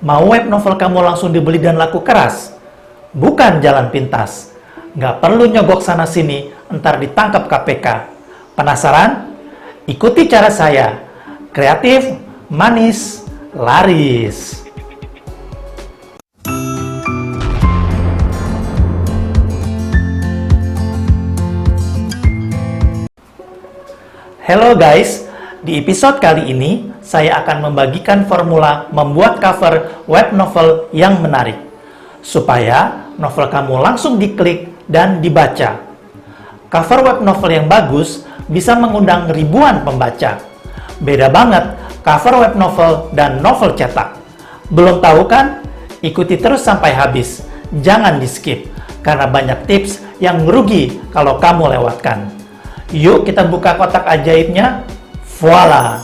Mau web novel kamu langsung dibeli dan laku keras? Bukan jalan pintas. Nggak perlu nyogok sana-sini, ntar ditangkap KPK. Penasaran? Ikuti cara saya. Kreatif, manis, laris. Hello guys, di episode kali ini saya akan membagikan formula membuat cover web novel yang menarik supaya novel kamu langsung diklik dan dibaca. Cover web novel yang bagus bisa mengundang ribuan pembaca. Beda banget cover web novel dan novel cetak. Belum tahu kan? Ikuti terus sampai habis. Jangan di-skip karena banyak tips yang merugi kalau kamu lewatkan. Yuk kita buka kotak ajaibnya. Voila!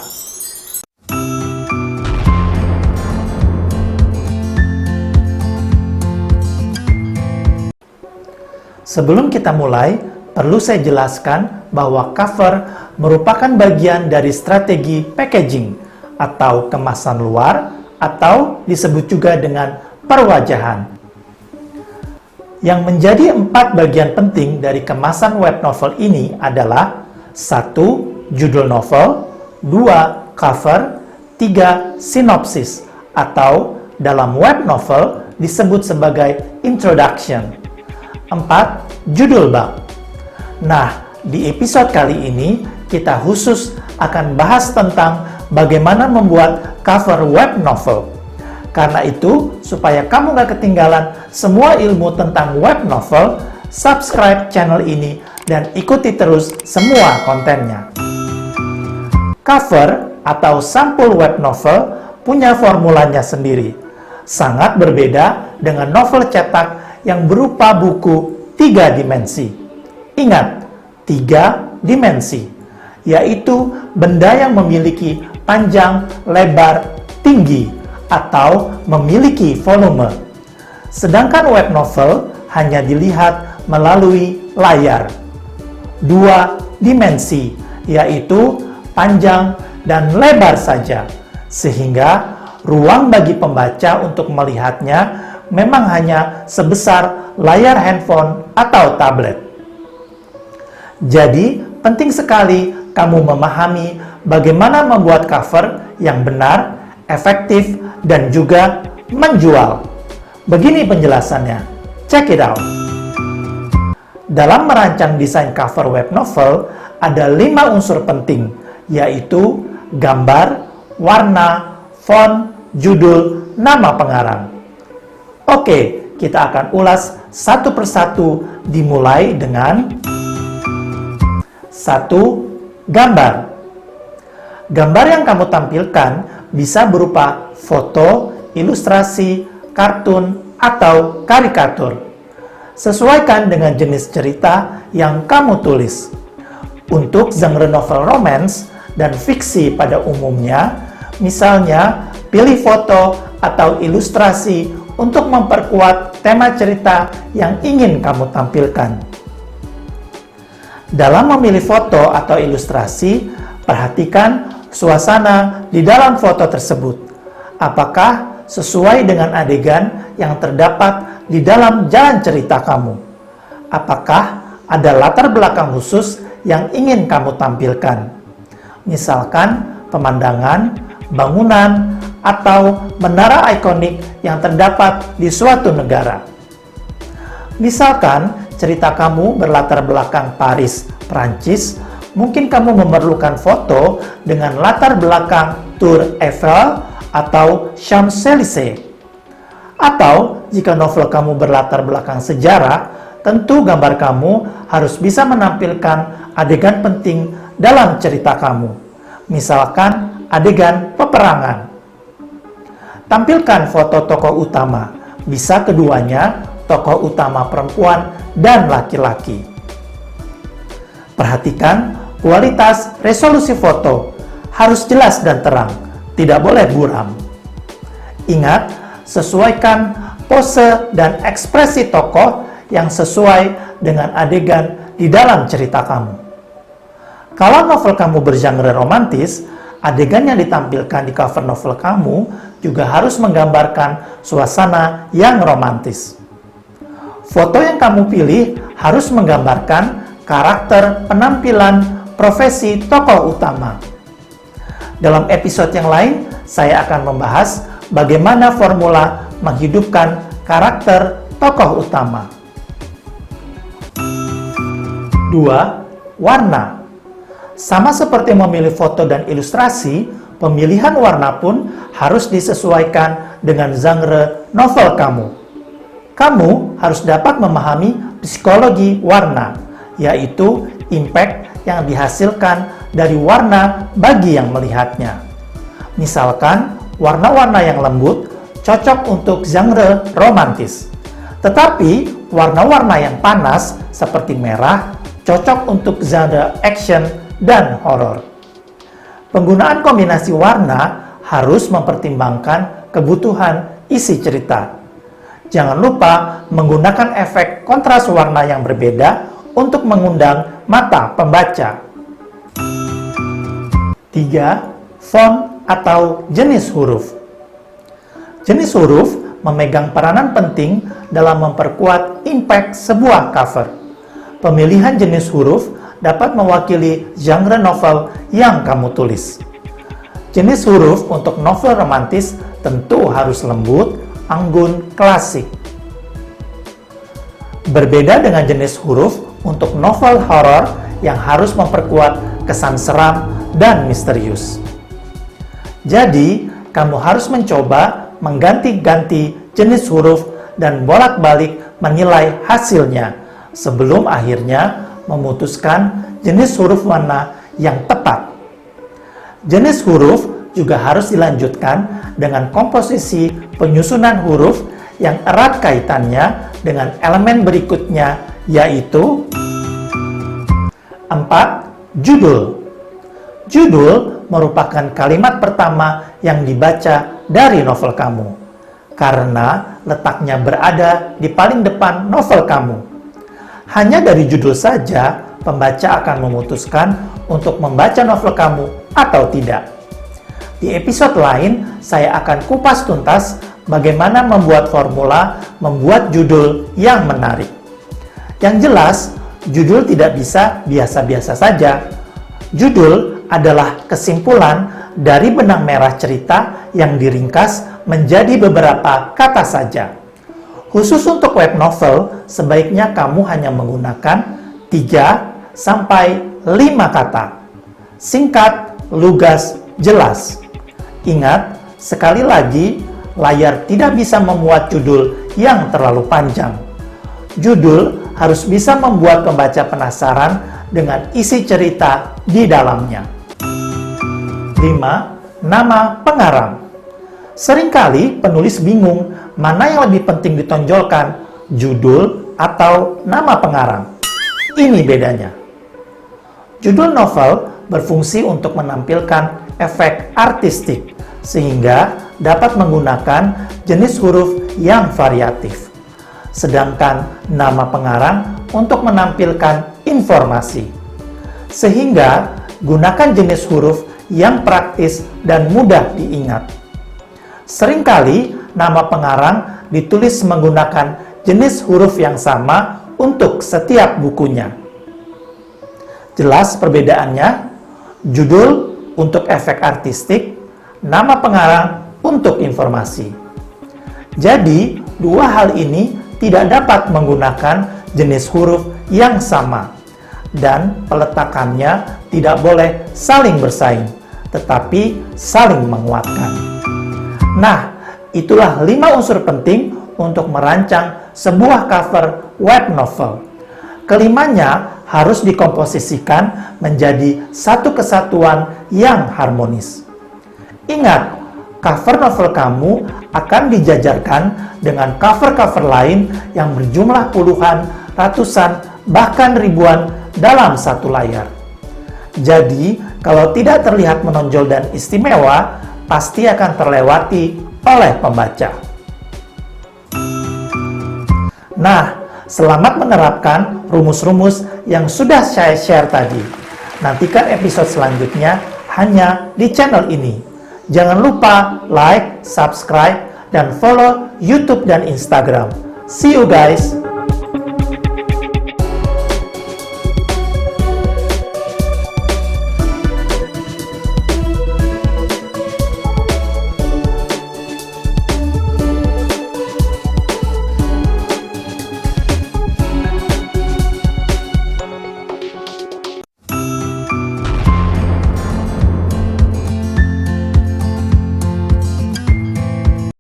Sebelum kita mulai, perlu saya jelaskan bahwa cover merupakan bagian dari strategi packaging atau kemasan luar atau disebut juga dengan perwajahan. Yang menjadi 4 bagian penting dari kemasan web novel ini adalah 1. Judul novel, 2. Cover, 3. Sinopsis atau dalam web novel disebut sebagai introduction, 4. Judul bab. Nah, di episode kali ini kita khusus akan bahas tentang bagaimana membuat cover web novel. Karena itu, supaya kamu gak ketinggalan semua ilmu tentang web novel, subscribe channel ini dan ikuti terus semua kontennya. Cover atau sampul web novel punya formulanya sendiri. Sangat berbeda dengan novel cetak yang berupa buku 3 dimensi. Ingat, 3 dimensi, yaitu benda yang memiliki panjang, lebar, tinggi, atau memiliki volume. Sedangkan web novel hanya dilihat melalui layar. 2 dimensi, yaitu panjang dan lebar saja, sehingga ruang bagi pembaca untuk melihatnya memang hanya sebesar layar handphone atau tablet. Jadi, penting sekali kamu memahami bagaimana membuat cover yang benar, efektif, dan juga menjual. Begini penjelasannya. Check it out. Dalam merancang desain cover web novel, ada 5 unsur penting, yaitu gambar, warna, font, judul, nama pengarang. Oke, kita akan ulas satu persatu, dimulai dengan 1. Gambar. Gambar yang kamu tampilkan bisa berupa foto, ilustrasi, kartun, atau karikatur. Sesuaikan dengan jenis cerita yang kamu tulis. Untuk genre novel romance dan fiksi pada umumnya, misalnya pilih foto atau ilustrasi untuk memperkuat tema cerita yang ingin kamu tampilkan. Dalam memilih foto atau ilustrasi, perhatikan suasana di dalam foto tersebut. Apakah sesuai dengan adegan yang terdapat di dalam jalan cerita kamu? Apakah ada latar belakang khusus yang ingin kamu tampilkan? Misalkan pemandangan, bangunan, atau menara ikonik yang terdapat di suatu negara. Misalkan cerita kamu berlatar belakang Paris, Prancis, mungkin kamu memerlukan foto dengan latar belakang Tour Eiffel atau Champs-Élysées. Atau, jika novel kamu berlatar belakang sejarah, tentu gambar kamu harus bisa menampilkan adegan penting dalam cerita kamu. Misalkan, adegan peperangan. Tampilkan foto tokoh utama, bisa keduanya, tokoh utama perempuan dan laki-laki. Perhatikan kualitas resolusi foto, harus jelas dan terang, tidak boleh buram. Ingat, sesuaikan pose dan ekspresi tokoh yang sesuai dengan adegan di dalam cerita kamu. Kalau novel kamu bergenre romantis, adegan yang ditampilkan di cover novel kamu juga harus menggambarkan suasana yang romantis. Foto yang kamu pilih harus menggambarkan karakter, penampilan, profesi tokoh utama. Dalam episode yang lain, saya akan membahas bagaimana formula menghidupkan karakter tokoh utama. 2. Warna. Sama seperti memilih foto dan ilustrasi, pemilihan warna pun harus disesuaikan dengan genre novel kamu. Kamu harus dapat memahami psikologi warna, yaitu impact yang dihasilkan dari warna bagi yang melihatnya. Misalkan, warna-warna yang lembut cocok untuk genre romantis. Tetapi, warna-warna yang panas seperti merah cocok untuk genre action dan horor. Penggunaan kombinasi warna harus mempertimbangkan kebutuhan isi cerita. Jangan lupa menggunakan efek kontras warna yang berbeda untuk mengundang mata pembaca. 3. Font atau jenis huruf. Jenis huruf memegang peranan penting dalam memperkuat impact sebuah cover. Pemilihan jenis huruf dapat mewakili genre novel yang kamu tulis. Jenis huruf untuk novel romantis tentu harus lembut, anggun, klasik. Berbeda dengan jenis huruf untuk novel horor yang harus memperkuat kesan seram dan misterius. Jadi, kamu harus mencoba mengganti-ganti jenis huruf dan bolak-balik menilai hasilnya sebelum akhirnya memutuskan jenis huruf warna yang tepat. Jenis huruf juga harus dilanjutkan dengan komposisi penyusunan huruf yang erat kaitannya dengan elemen berikutnya, yaitu 4. Judul. Judul merupakan kalimat pertama yang dibaca dari novel kamu, karena letaknya berada di paling depan novel kamu. Hanya dari judul saja, pembaca akan memutuskan untuk membaca novel kamu atau tidak. Di episode lain, saya akan kupas tuntas bagaimana membuat formula membuat judul yang menarik. Yang jelas, judul tidak bisa biasa-biasa saja. Judul adalah kesimpulan dari benang merah cerita yang diringkas menjadi beberapa kata saja. Khusus untuk web novel, sebaiknya kamu hanya menggunakan 3 sampai 5 kata. Singkat, lugas, jelas. Ingat, sekali lagi, layar tidak bisa memuat judul yang terlalu panjang. Judul harus bisa membuat pembaca penasaran dengan isi cerita di dalamnya. 5. Nama pengarang. Seringkali penulis bingung mana yang lebih penting ditonjolkan, judul atau nama pengarang. Ini bedanya. Judul novel berfungsi untuk menampilkan efek artistik, sehingga dapat menggunakan jenis huruf yang variatif. Sedangkan nama pengarang untuk menampilkan informasi. Sehingga gunakan jenis huruf yang praktis dan mudah diingat. Seringkali nama pengarang ditulis menggunakan jenis huruf yang sama untuk setiap bukunya. Jelas perbedaannya? Judul untuk efek artistik, nama pengarang untuk informasi. Jadi, dua hal ini tidak dapat menggunakan jenis huruf yang sama, dan peletakannya tidak boleh saling bersaing, tetapi saling menguatkan. Nah, itulah 5 unsur penting untuk merancang sebuah cover web novel. Kelimanya harus dikomposisikan menjadi satu kesatuan yang harmonis. Ingat, cover novel kamu akan dijajarkan dengan cover-cover lain yang berjumlah puluhan, ratusan, bahkan ribuan dalam satu layar. Jadi, kalau tidak terlihat menonjol dan istimewa, pasti akan terlewati oleh pembaca. Nah, selamat menerapkan rumus-rumus yang sudah saya share tadi. Nantikan episode selanjutnya hanya di channel ini. Jangan lupa like, subscribe, dan follow YouTube dan Instagram. See you guys!